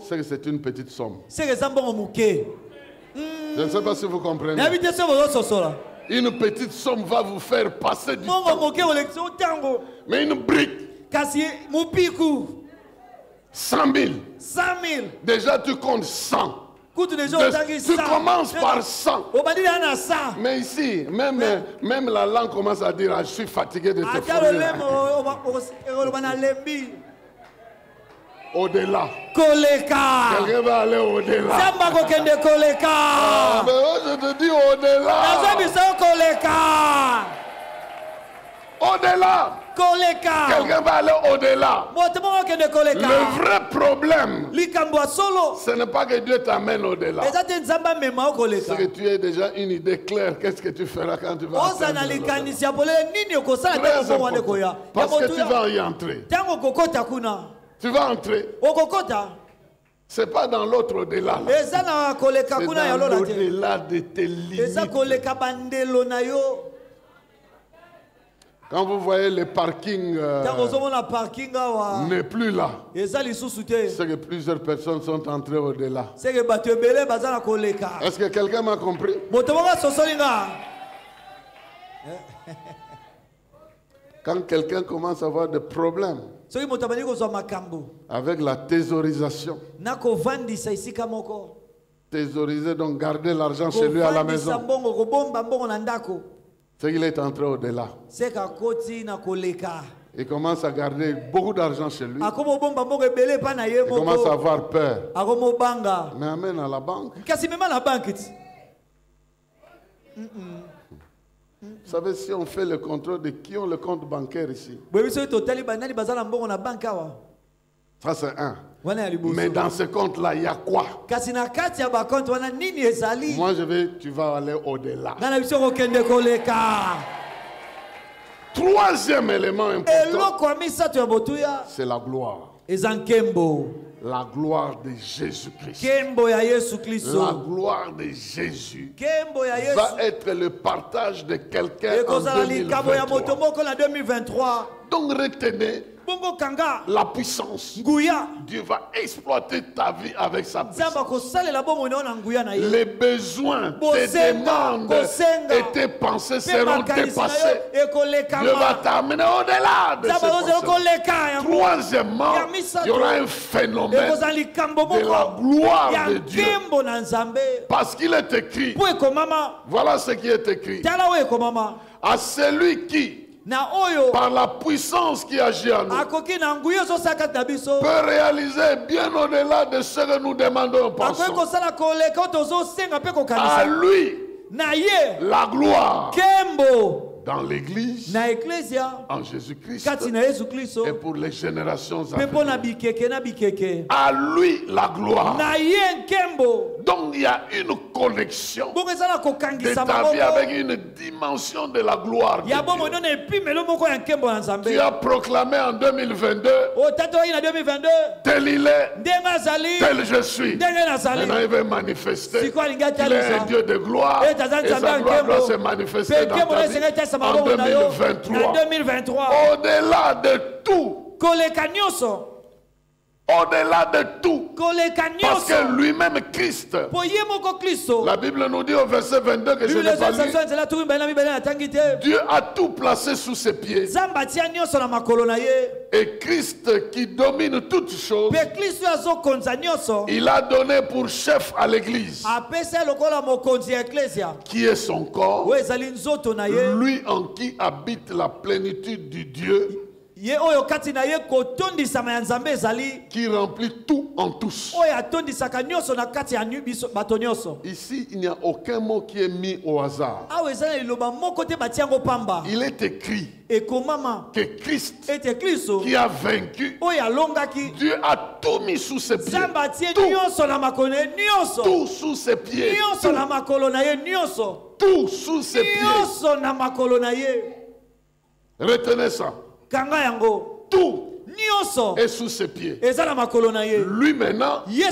c'est que c'est une petite somme. Je ne sais pas si vous comprenez. Une petite somme va vous faire passer du temps. Mais une brique, 100 000. Déjà tu comptes 100. Tu commences par 100. Mais ici, même la langue commence à dire, je suis fatigué de te fournir. Au-delà. Quelqu'un va aller au-delà. Mais je te dis au-delà. Au-delà. Quelqu'un va aller au-delà. Le vrai problème, ce n'est pas que Dieu t'amène au-delà. C'est que tu as déjà une idée claire. Qu'est-ce que tu feras quand tu vas atteindre l'au-delà. Parce que tu vas y entrer. Tu vas entrer. Ce n'est pas dans l'autre au-delà. C'est dans l'au-delà de tes limites. Quand vous voyez le parking n'est plus là, c'est que plusieurs personnes sont entrées au-delà. Est-ce que quelqu'un m'a compris? Quand quelqu'un commence à avoir des problèmes avec la thésaurisation, thésauriser, donc garder l'argent chez lui à la maison, c'est qu'il est entré au-delà. Il commence à garder beaucoup d'argent chez lui. Il commence à avoir peur. Mais amène à la banque. Vous savez, si on fait le contrôle de qui ont le compte bancaire ici, ça c'est un. Mais dans ce compte-là, il y a quoi? Moi, tu vas aller au-delà. Troisième élément important, c'est la gloire. La gloire de Jésus-Christ. La gloire de Jésus va être le partage de quelqu'un en 2023. Donc retenez, la puissance. Dieu va exploiter ta vie avec sa puissance. Les besoins, tes demandes et tes pensées seront dépassés. Dieu va t'amener au-delà de ces pensées. Troisièmement, il y aura un phénomène de la gloire de Dieu. Parce qu'il est écrit, voilà ce qui est écrit, à celui qui, par la puissance qui agit en nous, peut réaliser bien au-delà de ce que nous demandons et pensons. À lui, la gloire dans l'église, en Jésus-Christ, et pour les générations à venir. À lui la gloire. Donc il y a une connexion de ta vie avec une dimension de la gloire de Dieu. Tu as proclamé en 2022, tel il est, tel je suis. Maintenant il veut manifester qu'il est un Dieu de gloire et sa gloire doit se manifester dans ta vie. En 2023, au-delà de tout, au-delà de tout, parce que lui-même Christ, la Bible nous dit au verset 22 que je n'ai pas lu, Dieu a tout placé sous ses pieds. Et Christ qui domine toutes choses, il a donné pour chef à l'église, qui est son corps, lui en qui habite la plénitude du Dieu, qui remplit tout en tous. Ici, il n'y a aucun mot qui est mis au hasard. Il est écrit que Christ, qui a vaincu, Dieu a tout mis sous ses pieds. Tout sous ses pieds. Tout sous ses pieds. Retenez ça. Tout est sous ses pieds. Lui maintenant, il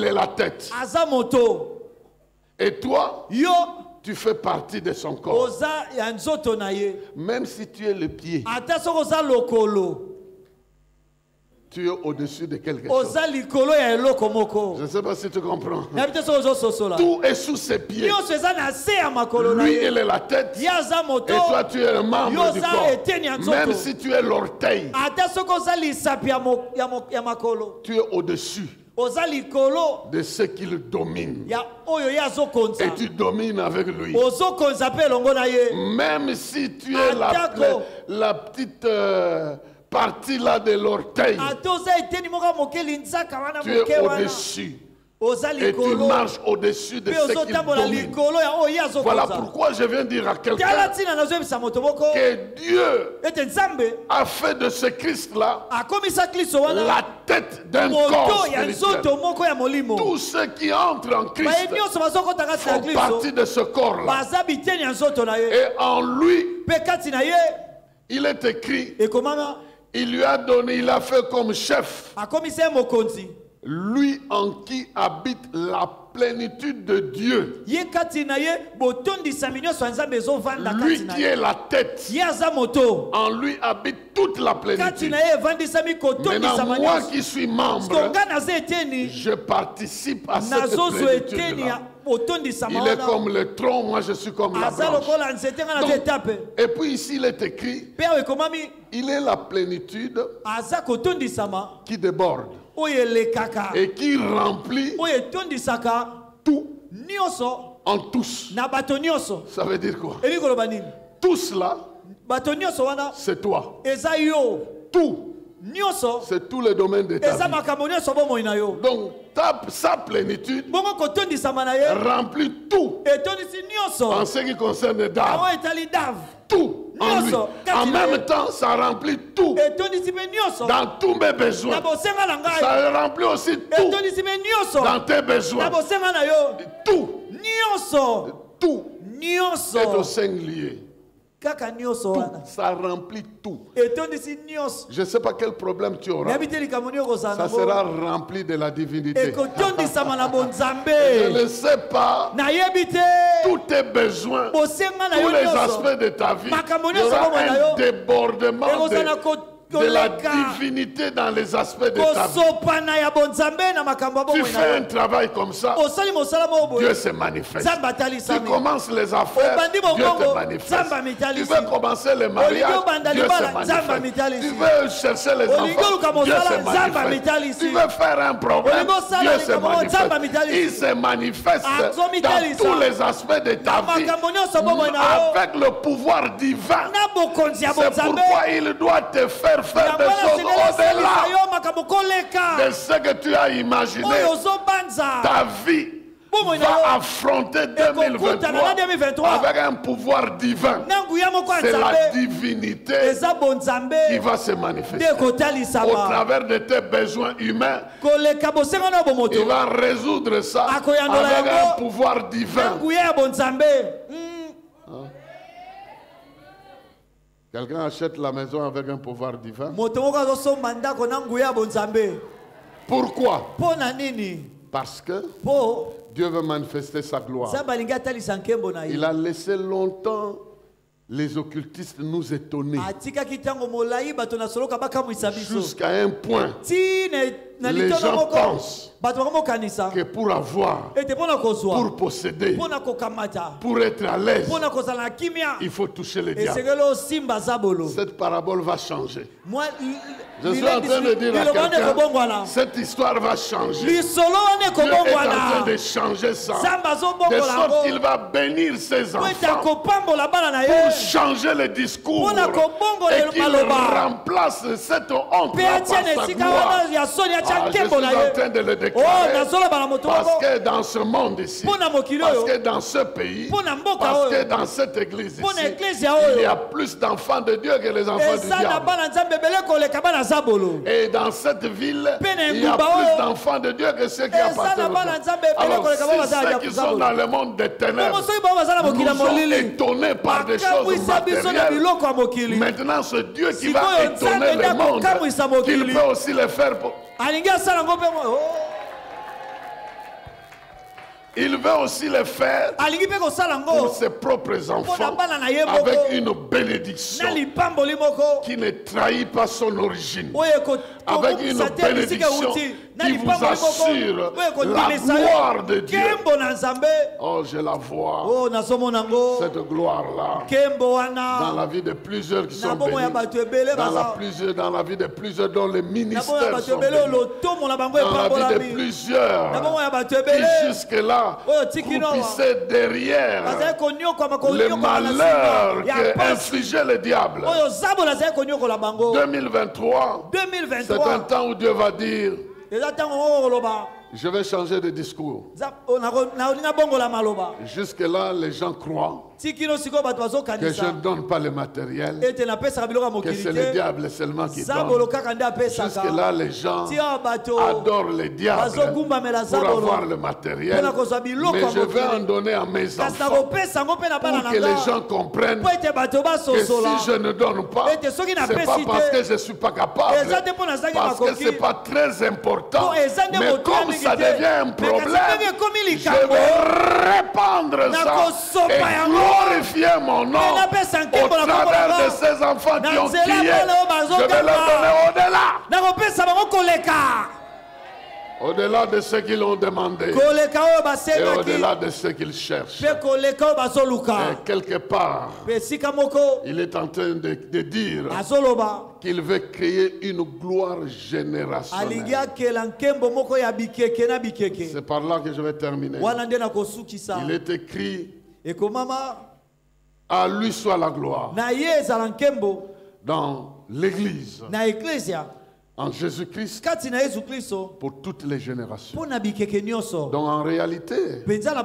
est la tête. Et toi, tu fais partie de son corps. Même si tu es le pied, tu es au-dessus de quelque chose. Je ne sais pas si tu comprends. Tout est sous ses pieds. Lui, il est la tête. Et toi, tu es un membre du corps. Même si tu es l'orteil, tu es au-dessus de ce qu'il domine. Et tu domines avec lui. Même si tu es la petite... partie là de l'orteil, tu es au-dessus. Et tu marches au-dessus de ce qu'il domine. Voilà pourquoi je viens dire à quelqu'un que Dieu a fait de ce Christ-là la tête d'un corps spirituel. Tous ceux qui entrent en Christ font partie de ce corps-là. Et en lui, il est écrit, il lui a donné, il a fait comme chef, lui en qui habite la plénitude de Dieu. Lui qui est la tête, en lui habite toute la plénitude. Maintenant, moi qui suis membre, je participe à cette plénitude-là. Il est comme le tronc, moi je suis comme la branche. Donc, et puis ici il est écrit, il est la plénitude qui déborde et qui remplit tout en tous. Ça veut dire quoi? Tous là, c'est toi. Tout. C'est tous les domaines de ta vie. Donc, sa plénitude remplit tout en ce qui concerne Dav. Tout en lui. En même temps, ça remplit tout dans tous mes besoins. Ça remplit aussi tout dans tes besoins. Tout. Tout est au singulier. Tout, ça remplit tout. Je ne sais pas quel problème tu auras. Ça sera rempli de la divinité. Je ne sais pas tous tes besoins, tous les aspects de ta vie. Il y aura un débordement de la divinité dans les aspects de ta vie. Tu fais un travail comme ça, Dieu se manifeste. Tu commences les affaires, Dieu te manifeste. Tu veux commencer le mariage, Dieu se manifeste. Tu veux chercher les enfants, Dieu se manifeste. Tu veux faire un problème, Dieu se manifeste. Il se manifeste dans tous les aspects de ta vie avec le pouvoir divin. C'est pourquoi il doit te faire faire des choses au-delà de ce que tu as imaginé. Ta vie va affronter 2023 avec un pouvoir divin. C'est la divinité qui va se manifester au travers de tes besoins humains. Il va résoudre ça avec un pouvoir divin. Quelqu'un achète la maison avec un pouvoir divin. Pourquoi? Parce que Dieu veut manifester sa gloire. Il a laissé longtemps les occultistes nous étonner. Jusqu'à un point, les gens pensent que pour avoir, pour posséder, pour être à l'aise, il faut toucher le diable. Cette parabole va changer. Je suis en train de dire à quelqu'un, cette histoire va changer. Dieu est en train de changer ça, de sorte qu'il va bénir ses enfants pour changer le discours et qu'il remplace cette honte par sa gloire. Je suis en train de le déclarer parce que dans ce monde ici, parce que dans ce pays, parce que dans cette église ici, il y a plus d'enfants de Dieu que les enfants du diable. Et dans cette ville, il y a plus d'enfants de Dieu que ceux qui appartiennent au diable. Alors si ceux qui sont dans le monde des ténèbres nous sont étonnés par des choses matérielles, maintenant ce Dieu qui va étonner le monde, qu'il peut aussi le faire pour... Il veut aussi le faire pour ses propres enfants avec une bénédiction qui ne trahit pas son origine, avec une bénédiction qui vous assure la gloire de Dieu. Oh, je la vois, cette gloire-là, dans la vie de plusieurs qui sont bénis, dans la vie de plusieurs dont les ministères sont bénis, dans la vie de plusieurs qui jusque-là croupissait derrière le malheur qu'infligeait le diable. 2023, c'est un temps où Dieu va dire: je vais changer de discours. Jusque-là, les gens croient que je ne donne pas le matériel, que c'est le diable seulement qui donne. Jusque-là, les gens adorent le diable pour avoir le matériel. Mais je vais en donner à mes enfants pour que les gens comprennent que si je ne donne pas, ce n'est pas parce que je ne suis pas capable, parce que ce n'est pas très important. Mais comme ça devient un problème, je vais répandre ça et glorifier mon nom au travers de ces enfants qui ont crié. Je vais leur donner au-delà. Au-delà de ce qu'ils ont demandé et au-delà de ce qu'ils cherchent. Et quelque part, il est en train de dire qu'il veut créer une gloire générationnelle. C'est par là que je vais terminer. Il est écrit: à lui soit la gloire dans l'église, en Jésus-Christ, pour toutes les générations. Donc en réalité, la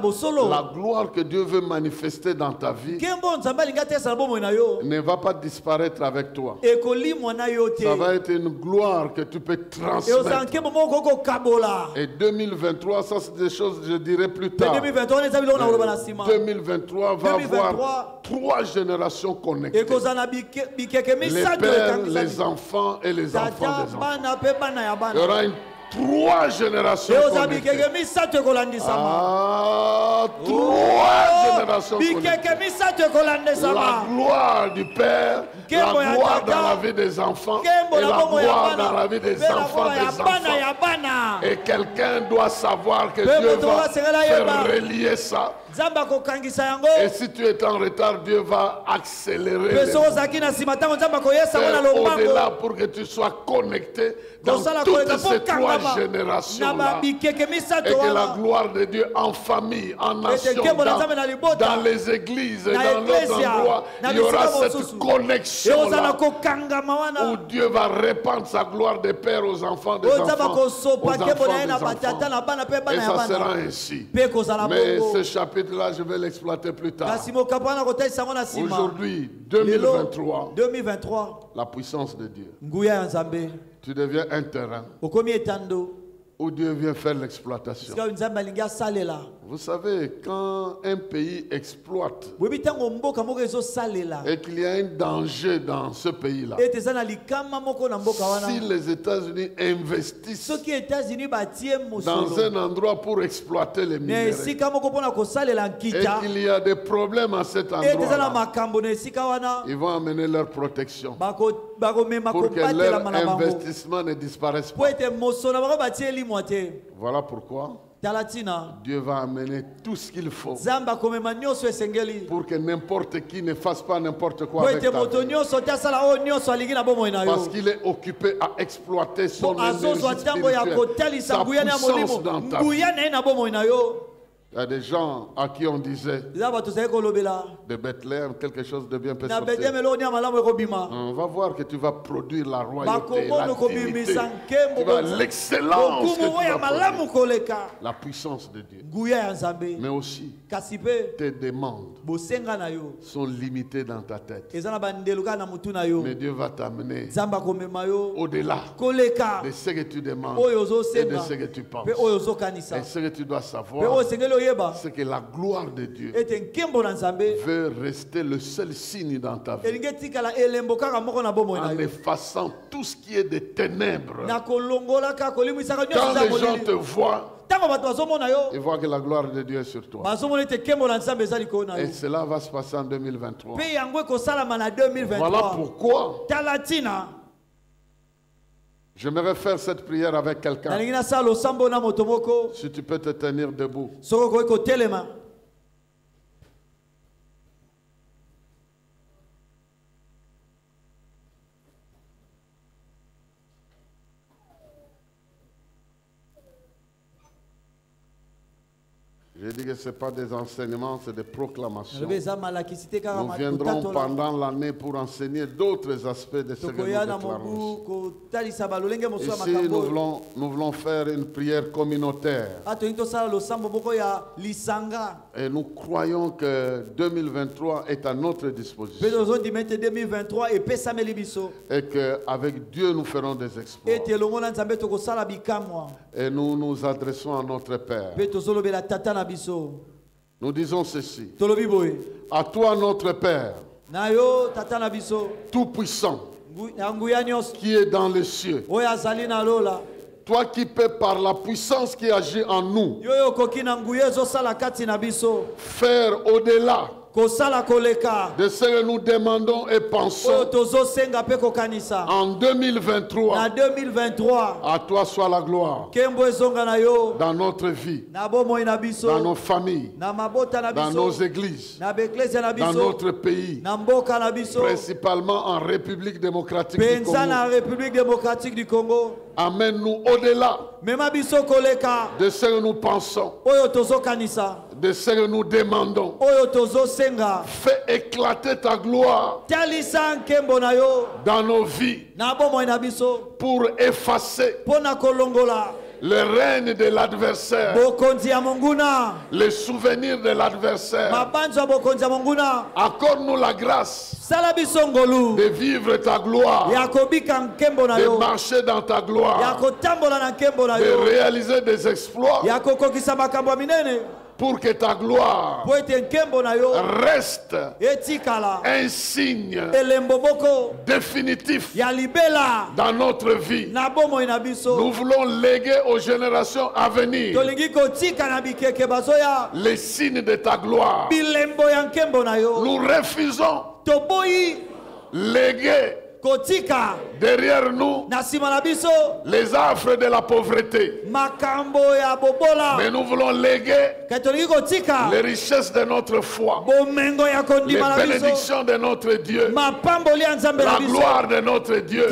gloire que Dieu veut manifester dans ta vie ne va pas disparaître avec toi. Ça va être une gloire que tu peux transmettre. Et 2023, ça c'est des choses que je dirai plus tard. 2023 va avoir 3 générations connectées: les pères, les enfants et les enfants des enfants. Il y aura 3 générations. Ah, 3 générations. La gloire du Père, la gloire dans la vie des enfants, et la gloire dans la vie des enfants des enfants. Et quelqu'un doit savoir que Dieu va faire relier ça. Et si tu es en retard, Dieu va accélérer au-delà pour que tu sois connecté dans toutes ces 3 générations-là. Et que la gloire de Dieu en famille, en nation, dans les églises et dans d'autres endroits, il y aura cette connexion-là où Dieu va répandre sa gloire des pères aux enfants des enfants, aux enfants des enfants. Et ça sera ainsi. Mais ce chapitre-là, je vais l'exploiter plus tard. Aujourd'hui, 2023, la puissance de Dieu. Tu deviens un terrain où Dieu vient faire l'exploitation. Vous savez, quand un pays exploite et qu'il y a un danger dans ce pays-là, si les États-Unis investissent dans un endroit pour exploiter les minerais et qu'il y a des problèmes à cet endroit, ils vont amener leur protection pour que leur investissement ne disparaisse pas. Voilà pourquoi Dieu va amener tout ce qu'il faut pour que n'importe qui ne fasse pas n'importe quoi avec ta vie. Parce qu'il est occupé à exploiter son énergie spirituelle, sa puissance dans ta vie. Il y a des gens à qui on disait de Bethléem, quelque chose de bien peut sortir. On va voir que tu vas produire la royauté, la divinité. Tu vas l'excellence que tu vas produire. La puissance de Dieu. Mais aussi, tes demandes sont limitées dans ta tête. Mais Dieu va t'amener au-delà de ce que tu demandes et de ce que tu penses. Et ce que tu dois savoir, c'est que la gloire de Dieu veut rester le seul signe dans ta vie, en effaçant tout ce qui est des ténèbres. Quand les gens te voient, ils voient que la gloire de Dieu est sur toi. Et cela va se passer en 2023. Voilà pourquoi j'aimerais faire cette prière avec quelqu'un. Si tu peux te tenir debout. J'ai dit que ce n'est pas des enseignements, c'est des proclamations. Nous viendrons pendant l'année pour enseigner d'autres aspects de ce que nous déclarons. Ici, nous voulons faire une prière communautaire. Et nous croyons que 2023 est à notre disposition. Et qu'avec Dieu, nous ferons des exploits. Et nous nous adressons à notre Père. Nous disons ceci. À toi, notre Père, tout puissant, qui est dans les cieux, toi qui peux par la puissance qui agit en nous faire au-delà de ce que nous demandons et pensons en 2023. À toi soit la gloire dans notre vie, dans nos familles, dans nos églises, dans notre pays, principalement en République démocratique du Congo. Amène-nous au-delà de ce que nous pensons, de ce que nous demandons. Fais éclater ta gloire dans nos vies pour effacer le règne de l'adversaire, les souvenirs de l'adversaire. Accorde-nous la grâce de vivre ta gloire, de marcher dans ta gloire, de réaliser des exploits pour que ta gloire reste un signe définitif dans notre vie. Nous voulons léguer aux générations à venir les signes de ta gloire. Nous refusons léguer derrière nous les affres de la pauvreté. Mais nous voulons léguer les richesses de notre foi, les bénédictions de notre Dieu, la gloire de notre Dieu.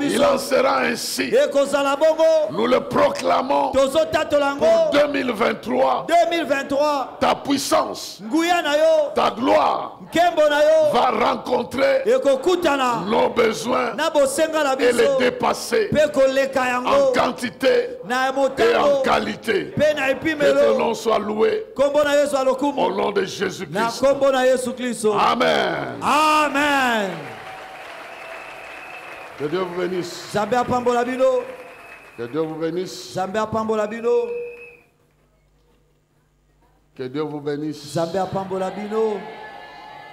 Il en sera ainsi. Nous le proclamons pour 2023. Ta puissance, ta gloire va rencontrer nos besoins et les dépasser en quantité et en qualité. Que ton nom soit loué au nom de Jésus-Christ. Amen. Amen. Que Dieu vous bénisse. Que Dieu vous bénisse. Que Dieu vous bénisse.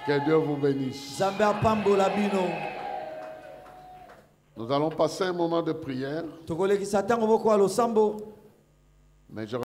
Que Dieu vous bénisse. Nous allons passer un moment de prière. Mais je